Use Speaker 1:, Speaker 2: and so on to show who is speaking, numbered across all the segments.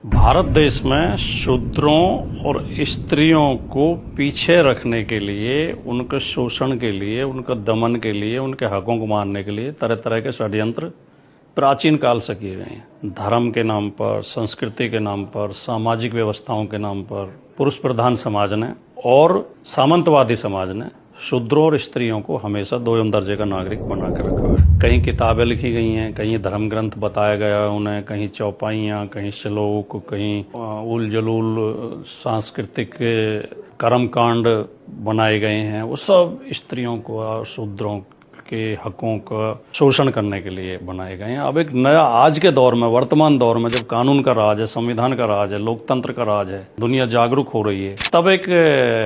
Speaker 1: भारत देश में शूद्रों और स्त्रियों को पीछे रखने के लिए, उनके शोषण के लिए, उनका दमन के लिए, उनके हकों को मारने के लिए तरह तरह के षड्यंत्र प्राचीन काल से किए गए हैं। धर्म के नाम पर, संस्कृति के नाम पर, सामाजिक व्यवस्थाओं के नाम पर पुरुष प्रधान समाज ने और सामंतवादी समाज ने शूद्रों और स्त्रियों को हमेशा दोयम दर्जे का नागरिक बना कर रखा है। कहीं किताबें लिखी गई हैं, कहीं धर्म ग्रंथ बताया गया है उन्हें, कहीं चौपाइयाँ, कहीं श्लोक, कहीं उल जलूल सांस्कृतिक कर्मकांड बनाए गए हैं। वो सब स्त्रियों को और शूद्रों के हकों का शोषण करने के लिए बनाए गए हैं। अब एक नया आज के दौर में, वर्तमान दौर में, जब कानून का राज है, संविधान का राज है, लोकतंत्र का राज है, दुनिया जागरूक हो रही है, तब एक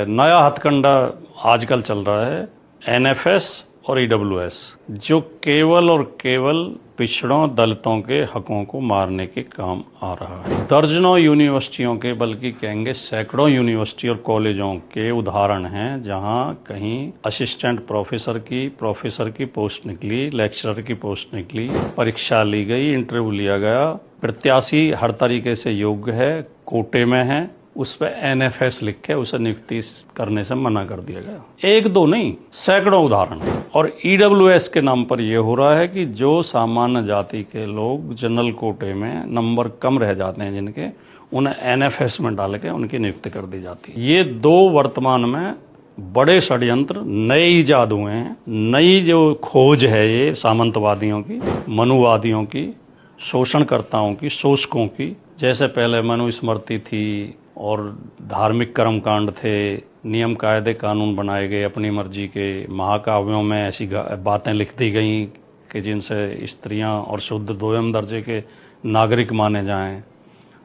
Speaker 1: नया हथकंडा आजकल चल रहा है, एनएफएस और ईडब्ल्यूएस, जो केवल और केवल पिछड़ों दलितों के हकों को मारने के काम आ रहा है। दर्जनों यूनिवर्सिटियों के, बल्कि कहेंगे सैकड़ों यूनिवर्सिटी और कॉलेजों के उदाहरण हैं जहां कहीं असिस्टेंट प्रोफेसर की पोस्ट निकली, लेक्चरर की पोस्ट निकली, परीक्षा ली गई, इंटरव्यू लिया गया, प्रत्याशी हर तरीके से योग्य है, कोटे में है, उस पर एनएफएस लिख के उसे नियुक्ति करने से मना कर दिया गया। एक दो नहीं, सैकड़ों उदाहरण। और ईडब्ल्यूएस के नाम पर यह हो रहा है कि जो सामान्य जाति के लोग जनरल कोटे में नंबर कम रह जाते हैं जिनके, उन्हें एनएफएस में डाल के उनकी नियुक्ति कर दी जाती है। ये दो वर्तमान में बड़े षड्यंत्र, नए इजाद हुए हैं। नई जो खोज है ये सामंतवादियों की, मनुवादियों की, शोषणकर्ताओं की, शोषकों की। जैसे पहले मनुस्मृति थी और धार्मिक कर्मकांड थे, नियम कायदे कानून बनाए गए अपनी मर्जी के, महाकाव्यों में ऐसी बातें लिख दी गई कि जिनसे स्त्रियां और शुद्ध दोयम दर्जे के नागरिक माने जाएं।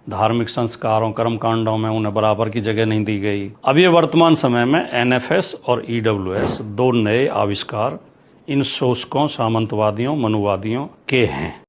Speaker 1: धार्मिक संस्कारों, कर्मकांडों में उन्हें बराबर की जगह नहीं दी गई। अब ये वर्तमान समय में एनएफएस और ईडब्ल्यूएस दो नए आविष्कार इन शोषकों, सामंतवादियों, मनुवादियों के हैं।